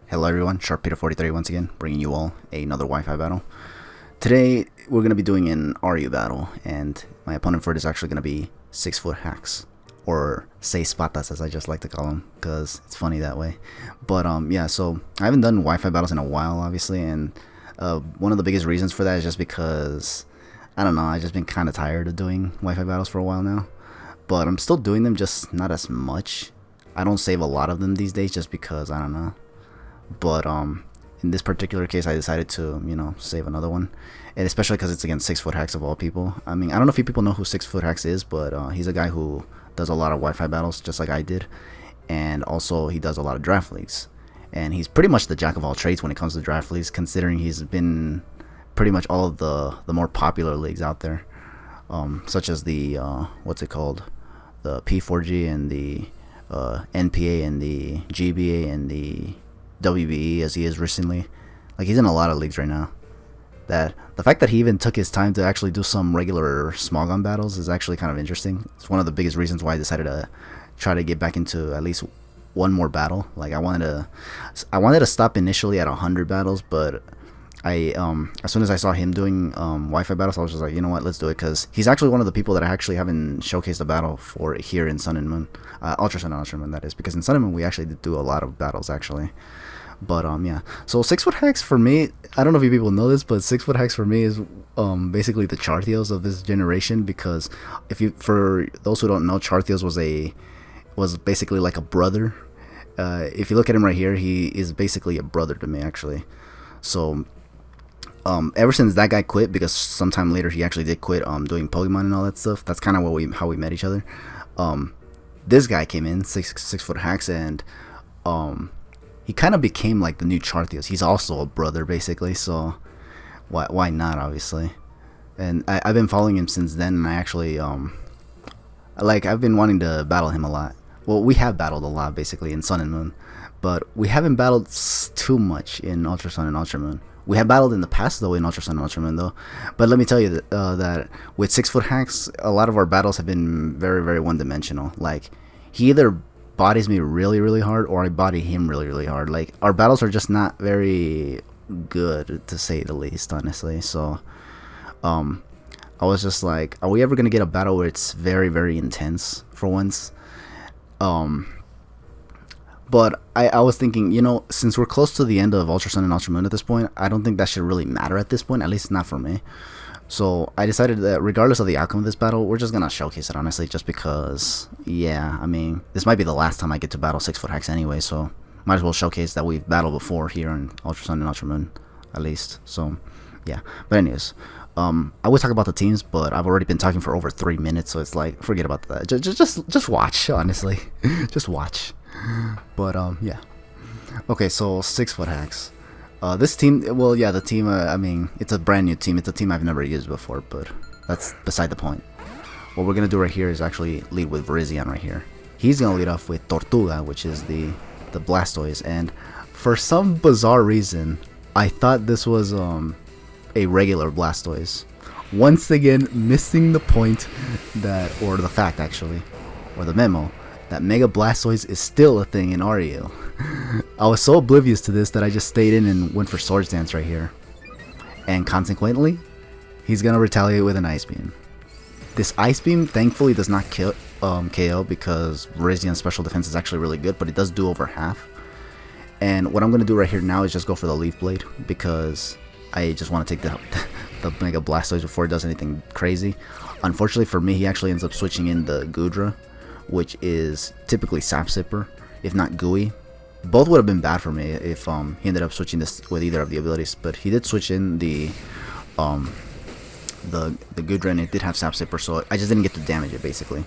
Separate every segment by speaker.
Speaker 1: Hello everyone, Sharpedo43 once again, bringing you all another Wi-Fi battle. Today, we're going to be doing an RU battle, and my opponent for it is actually going to be SixftHax, or SiesPatas as I just like to call him, because it's funny that way. But yeah, so I haven't done Wi-Fi battles in a while, obviously, and one of the biggest reasons for that is just because, I don't know, I've just been kind of tired of doing Wi-Fi battles for a while now. But I'm still doing them, just not as much. I don't save a lot of them these days just because, I don't know. But in this particular case, I decided to, save another one, and especially because it's against SixftHax of all people. I mean, I don't know if you people know who SixftHax is, but he's a guy who does a lot of Wi-Fi battles, just like I did, and also he does a lot of draft leagues, and he's pretty much the jack of all trades when it comes to draft leagues, considering he's been pretty much all of the more popular leagues out there, such as the what's it called, the P4G and the NPA and the GBA and the WBE, as he is recently. Like, he's in a lot of leagues right now. That the fact that he even took his time to actually do some regular small gun battles is actually kind of interesting. It's one of the biggest reasons why I decided to try to get back into at least one more battle. Like, I wanted to stop initially at 100 battles, but I as soon as I saw him doing Wi-Fi battles, I was just like, you know what, let's do it, because he's actually one of the people that I actually haven't showcased a battle for here in Sun and Moon, Ultra Sun and Ultra Moon, that is, because in Sun and Moon we actually did do a lot of battles actually. But yeah, so SixftHax for me, I don't know if you people know this, but SixftHax for me is basically the Chartheos of this generation, because for those who don't know, Chartheos was basically like a brother. If you look at him right here, he is basically a brother to me actually. So ever since that guy quit, because sometime later he actually did quit doing Pokemon and all that stuff, that's kind of how we met each other. This guy came in, SixftHax, and he kind of became like the new Chartheos. He's also a brother basically, so why not, obviously. And I've been following him since then, and I actually I've been wanting to battle him a lot. Well, we have battled a lot basically in Sun and Moon, but we haven't battled too much in Ultra Sun and Ultra Moon. We have battled in the past though in Ultra Sun and Ultra Moon though. But let me tell you that with SixftHax, a lot of our battles have been very, very one-dimensional. Like, he either bodies me really, really hard, or I body him really, really hard. Like, our battles are just not very good, to say the least, honestly. So I was just like, are we ever gonna get a battle where it's very, very intense for once? But I was thinking, since we're close to the end of Ultra Sun and Ultra Moon at this point, I don't think that should really matter at this point, at least not for me. So I decided that regardless of the outcome of this battle, we're just going to showcase it, honestly, just because, yeah, I mean, this might be the last time I get to battle SixftHax anyway, so might as well showcase that we've battled before here in Ultra Sun and Ultra Moon, at least. So, yeah. But anyways, I would talk about the teams, but I've already been talking for over 3 minutes, so it's like, forget about that. Just watch, honestly. Just watch. But yeah. Okay, so SixftHax. This team, well, yeah, the team, I mean, it's a brand new team. It's a team I've never used before, but that's beside the point. What we're gonna do right here is actually lead with Virizion right here. He's gonna lead off with Tortuga, which is the Blastoise, and for some bizarre reason, I thought this was a regular Blastoise. Once again, missing the point that, or the fact actually, or the memo, that Mega Blastoise is still a thing in RU. I was so oblivious to this that I just stayed in and went for Swords Dance right here. And consequently, he's gonna retaliate with an Ice Beam. This Ice Beam thankfully does not kill KO, because Virizion's special defense is actually really good, but it does do over half. And what I'm gonna do right here now is just go for the Leaf Blade, because I just want to take the Mega Blastoise before it does anything crazy. Unfortunately for me, he actually ends up switching in the Goodra, which is typically Sap Sipper, if not Gooey. Both would have been bad for me if he ended up switching this with either of the abilities, but he did switch in the Goodra, and it did have Sap Sipper, so I just didn't get to damage it basically.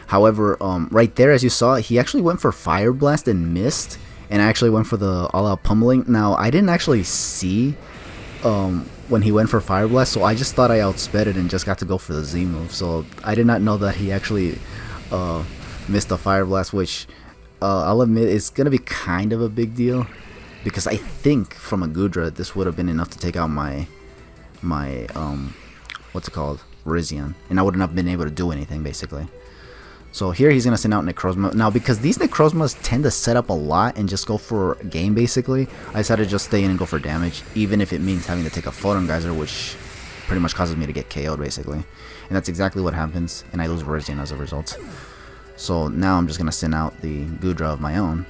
Speaker 1: However, right there, as you saw, he actually went for Fire Blast and missed, and I actually went for the all-out pummeling. Now, I didn't actually see when he went for Fire Blast, so I just thought I outsped it and just got to go for the Z move. So I did not know that he actually missed the Fire Blast, which I'll admit is gonna be kind of a big deal, because I think from a Goodra this would have been enough to take out my what's it called, Virizion, and I would not have been able to do anything basically. So here he's going to send out Necrozma. Now, because these Necrozmas tend to set up a lot and just go for game, basically, I decided to just stay in and go for damage, even if it means having to take a Photon Geyser, which pretty much causes me to get KO'd, basically. And that's exactly what happens, and I lose Resident as a result. So now I'm just going to send out the Goodra of my own.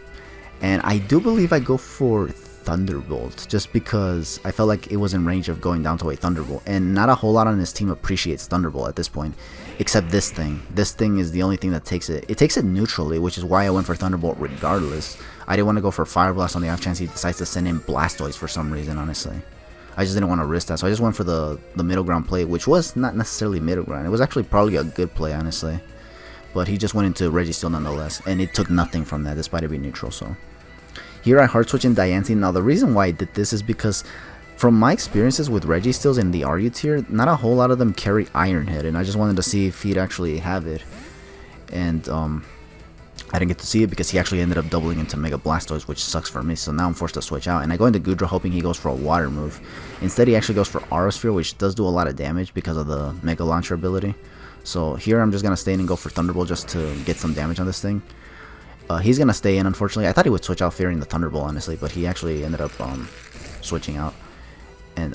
Speaker 1: And I do believe I go for Thunderbolt, just because I felt like it was in range of going down to a Thunderbolt. And not a whole lot on this team appreciates Thunderbolt at this point, except this thing. This thing is the only thing that takes it. It takes it neutrally, which is why I went for Thunderbolt regardless. I didn't want to go for Fire Blast on the off chance he decides to send in Blastoise for some reason, honestly. I just didn't want to risk that, so I just went for the middle ground play, which was not necessarily middle ground. It was actually probably a good play, honestly. But he just went into Registeel nonetheless, and it took nothing from that, despite it being neutral, so... Here I hard switch in Diancie. Now the reason why I did this is because from my experiences with Registeels in the RU tier, not a whole lot of them carry Iron Head, and I just wanted to see if he'd actually have it. And I didn't get to see it because he actually ended up doubling into Mega Blastoise, which sucks for me, so now I'm forced to switch out. And I go into Goodra hoping he goes for a water move. Instead he actually goes for Aerosphere, which does do a lot of damage because of the Mega Launcher ability. So here I'm just going to stay in and go for Thunderbolt just to get some damage on this thing. He's going to stay in, unfortunately. I thought he would switch out fearing the Thunderbolt, honestly, but he actually ended up switching out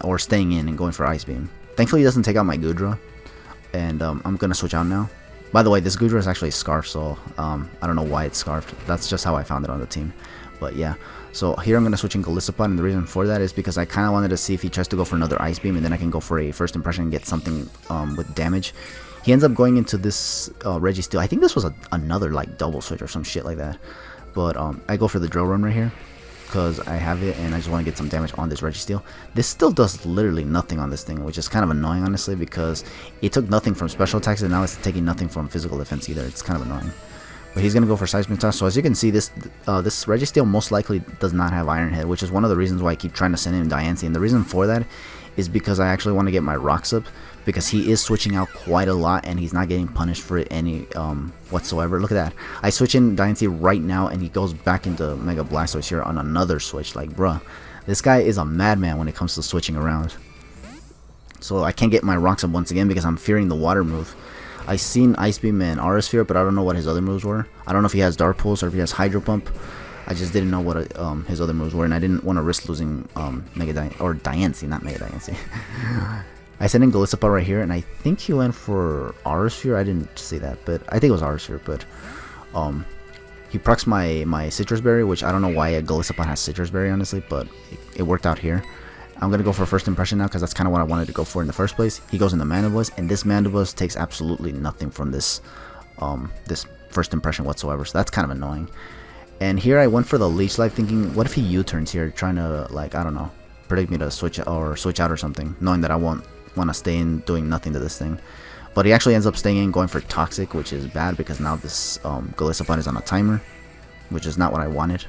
Speaker 1: or staying in and going for Ice Beam. Thankfully, he doesn't take out my Goodra, and I'm going to switch out now. By the way, this Goodra is actually Scarfed, so I don't know why it's Scarfed. That's just how I found it on the team. But yeah, so here I'm going to switch in Golisopod, and the reason for that is because I kind of wanted to see if he tries to go for another Ice Beam, and then I can go for a First Impression and get something with damage. He ends up going into this Registeel. I think this was another like double switch or some shit like that. But I go for the Drill Run right here because I have it and I just want to get some damage on this Registeel. This still does literally nothing on this thing, which is kind of annoying, honestly, because it took nothing from special attacks and now it's taking nothing from physical defense either. It's kind of annoying. But he's going to go for Seismic Toss. So as you can see, this Registeel most likely does not have Iron Head, which is one of the reasons why I keep trying to send in Diancie. And the reason for that is because I actually want to get my rocks up, because he is switching out quite a lot and he's not getting punished for it any whatsoever. Look at that. I switch in Diancie right now and he goes back into Mega Blastoise here on another switch. Like, bruh, this guy is a madman when it comes to switching around. So I can't get my rocks up once again because I'm fearing the water move. I seen Ice Beam and Aura Sphere, but I don't know what his other moves were. I don't know if he has Dark Pulse or if he has Hydro Pump. I just didn't know what his other moves were, and I didn't want to risk losing Diancie, not Mega Diancie. I sent in Golisopod right here, and I think he went for Aura Sphere. I didn't see that, but I think it was Aura Sphere. But he procs my Citrus Berry, which I don't know why a Golisopod has Citrus Berry, honestly, but it worked out here. I'm going to go for First Impression now because that's kind of what I wanted to go for in the first place. He goes into Mandibuzz, and this Mandibuzz takes absolutely nothing from this this First Impression whatsoever, so that's kind of annoying. And here I went for the Leech Life thinking, what if he U-turns here, trying to, like, I don't know, predict me to switch out or something, knowing that I won't want to stay in doing nothing to this thing. But he actually ends up staying in, going for Toxic, which is bad because now this Golisopod is on a timer, which is not what I wanted.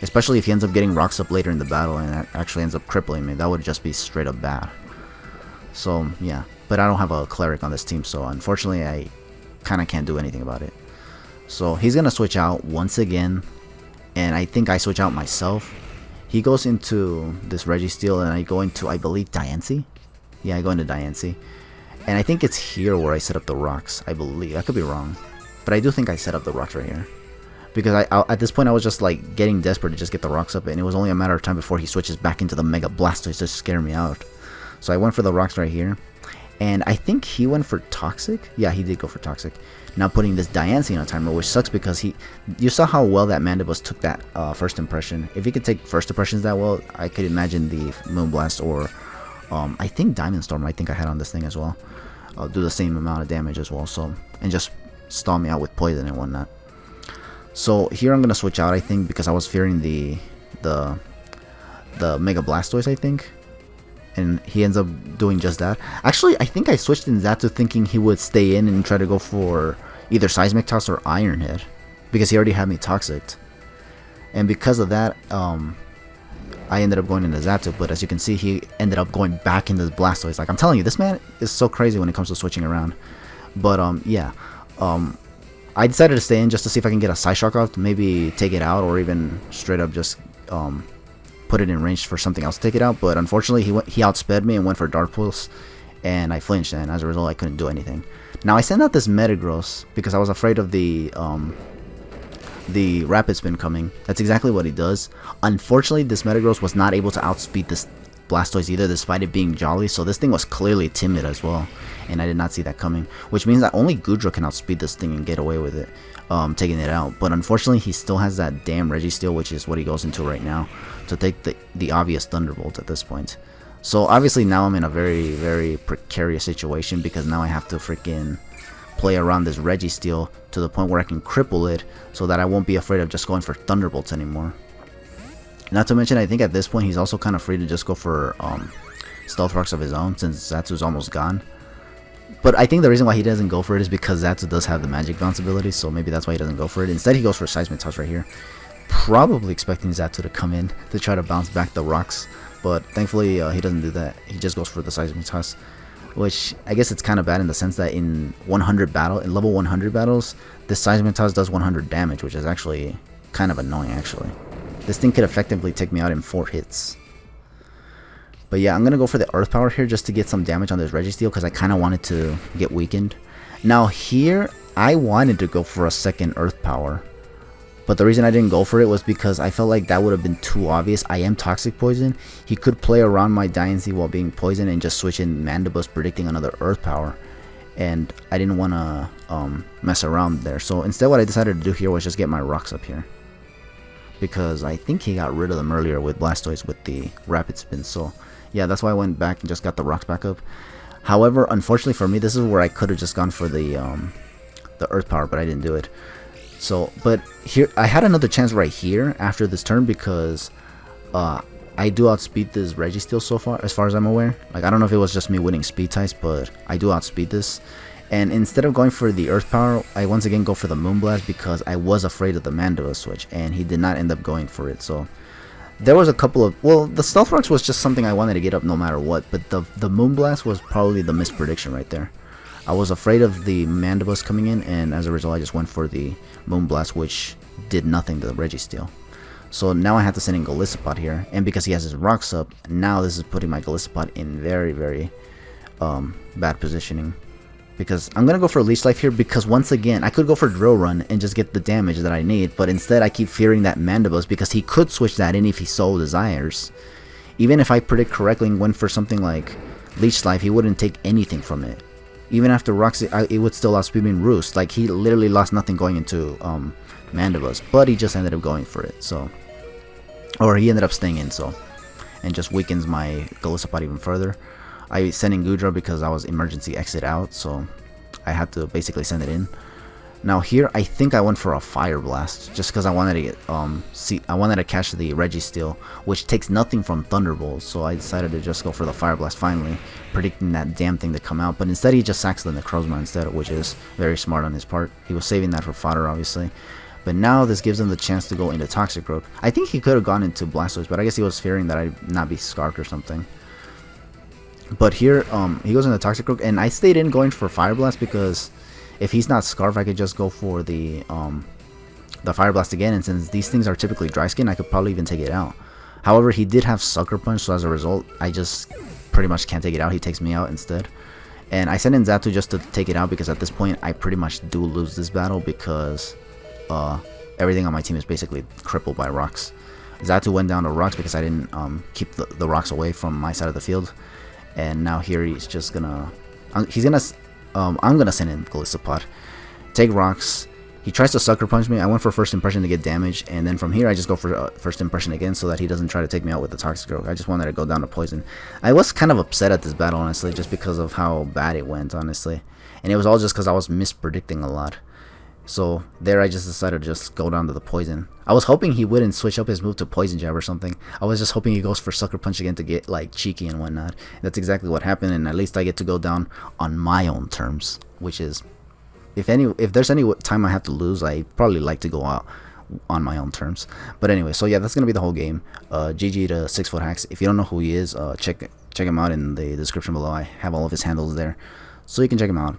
Speaker 1: Especially if he ends up getting rocks up later in the battle and that actually ends up crippling me. That would just be straight up bad. So, yeah. But I don't have a Cleric on this team, so unfortunately I kind of can't do anything about it. So he's going to switch out once again. And I think I switch out myself. He goes into this Registeel and I go into, I believe, Diancie? Yeah, I go into Diancie. And I think it's here where I set up the rocks, I believe. I could be wrong. But I do think I set up the rocks right here. Because at this point I was just like getting desperate to just get the rocks up, and it was only a matter of time before he switches back into the Mega Blastoise to scare me out. So I went for the rocks right here, and I think he went for Toxic. Yeah, he did go for Toxic. Now putting this Diancie on a timer, which sucks because you saw how well that Mandibuzz took that First Impression. If he could take First Impressions that well, I could imagine the Moonblast or I think Diamond Storm. I think I had on this thing as well. I'll do the same amount of damage as well. So and just stall me out with poison and whatnot. So here I'm gonna switch out, I think, because I was fearing the Mega Blastoise, I think, and he ends up doing just that. Actually, I think I switched in Zatu thinking he would stay in and try to go for either Seismic Toss or Iron Head, because he already had me Toxic, and because of that, I ended up going into Zatu. But as you can see, he ended up going back into the Blastoise. Like, I'm telling you, this man is so crazy when it comes to switching around. But yeah. I decided to stay in just to see if I can get a Psyshock off, to maybe take it out, or even straight up just put it in range for something else to take it out. But unfortunately, he outsped me and went for Dark Pulse, and I flinched, and as a result, I couldn't do anything. Now I sent out this Metagross because I was afraid of the Rapid Spin coming. That's exactly what he does. Unfortunately, this Metagross was not able to outspeed this Blastoise either, despite it being Jolly, so this thing was clearly timid as well, and I did not see that coming, which means that only Goodra can outspeed this thing and get away with it, taking it out. But unfortunately, he still has that damn Registeel, which is what he goes into right now, to take the obvious Thunderbolt at this point. So obviously now I'm in a very, very precarious situation, because now I have to freaking play around this Registeel to the point where I can cripple it, so that I won't be afraid of just going for Thunderbolts anymore. Not to mention, I think at this point he's also kind of free to just go for Stealth Rocks of his own, since Zatsu's almost gone. But I think the reason why he doesn't go for it is because Zatsu does have the Magic Bounce ability, so maybe that's why he doesn't go for it. Instead he goes for Seismic right here, probably expecting Zatsu to come in to try to bounce back the rocks. But thankfully he doesn't do that. He just goes for the Seismic Toss, which I guess it's kind of bad in the sense that in level 100 battles, this Seismic Toss does 100 damage, which is actually kind of annoying actually. This thing could effectively take me out in 4 hits. But yeah, I'm going to go for the Earth Power here just to get some damage on this Registeel, because I kind of wanted to get weakened. Now here, I wanted to go for a second Earth Power, but the reason I didn't go for it was because I felt like that would have been too obvious. I am Toxic Poison. He could play around my Diancie while being poisoned and just switch in Mandibus, predicting another Earth Power. And I didn't want to mess around there. So instead what I decided to do here was just get my rocks up here, because I think he got rid of them earlier with Blastoise with the Rapid Spin. So yeah, that's why I went back and just got the rocks back up. However, unfortunately for me, this is where I could have just gone for the Earth Power, but I didn't do it. So, but here I had another chance right here after this turn, because I do outspeed this Registeel so far, as far as I'm aware. Like, I don't know if it was just me winning speed types, but I do outspeed this. And instead of going for the Earth Power, I once again go for the Moonblast, because I was afraid of the Mandibus switch, and he did not end up going for it. So there was a couple of, well, the Stealth Rocks was just something I wanted to get up no matter what, but the Moonblast was probably the misprediction right there. I was afraid of the Mandibus coming in, and as a result I just went for the Moonblast, which did nothing to the Registeel. So now I have to send in Golisopod here, and because he has his rocks up, now this is putting my Golisopod in very, very bad positioning. Because I'm going to go for Leech Life here, because once again, I could go for Drill Run and just get the damage that I need, but instead I keep fearing that Mandibus, because he could switch that in if he so desires. Even if I predict correctly and went for something like Leech Life, he wouldn't take anything from it. Even after rocks, it would still outspeed me in Roost. Like, he literally lost nothing going into Mandibus, but he just ended up going for it. So, or he ended up staying in, so, and just weakens my Golisopod even further. I sent in Goodra because I was emergency exit out, so I had to basically send it in. Now here, I think I went for a Fire Blast, just because I wanted to get I wanted to catch the Registeel, which takes nothing from Thunderbolt, so I decided to just go for the Fire Blast finally, predicting that damn thing to come out. But instead he just sacks the Necrozma instead, which is very smart on his part. He was saving that for fodder, obviously. But now this gives him the chance to go into Toxic Road. I think he could have gone into Blastoise, but I guess he was fearing that I'd not be Scarfed or something. But here, he goes into Toxic Road, and I stayed in going for Fire Blast, because if he's not Scarf, I could just go for the Fire Blast again, and since these things are typically Dry Skin, I could probably even take it out. However, he did have Sucker Punch, so as a result, I just pretty much can't take it out. He takes me out instead. And I sent in Zatsu just to take it out, because at this point, I pretty much do lose this battle, because everything on my team is basically crippled by rocks. Zatsu went down to rocks because I didn't keep the rocks away from my side of the field. And now here he's just gonna, I'm gonna send in Golisopod, take rocks. He tries to Sucker Punch me. I went for First Impression to get damage, and then from here I just go for First Impression again, so that he doesn't try to take me out with the Toxic Rogue. I just wanted to go down to Poison. I was kind of upset at this battle, honestly, just because of how bad it went, honestly, and it was all just because I was mispredicting a lot. So there I just decided to just go down to the Poison. I was hoping he wouldn't switch up his move to Poison Jab or something. I was just hoping he goes for Sucker Punch again to get like cheeky and whatnot. That's exactly what happened, and at least I get to go down on my own terms, which is, if there's any time I have to lose, I probably like to go out on my own terms. But anyway, so yeah, that's gonna be the whole game. GG to SixftHax. If you don't know who he is, check him out in the description below. I have all of his handles there, so you can check him out.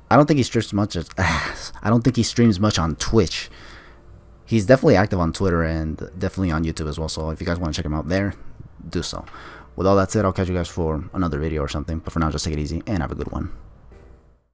Speaker 1: I don't think he streams much. I don't think he streams much on Twitch. He's definitely active on Twitter and definitely on YouTube as well. So if you guys want to check him out there, do so. With all that said, I'll catch you guys for another video or something. But for now, just take it easy and have a good one.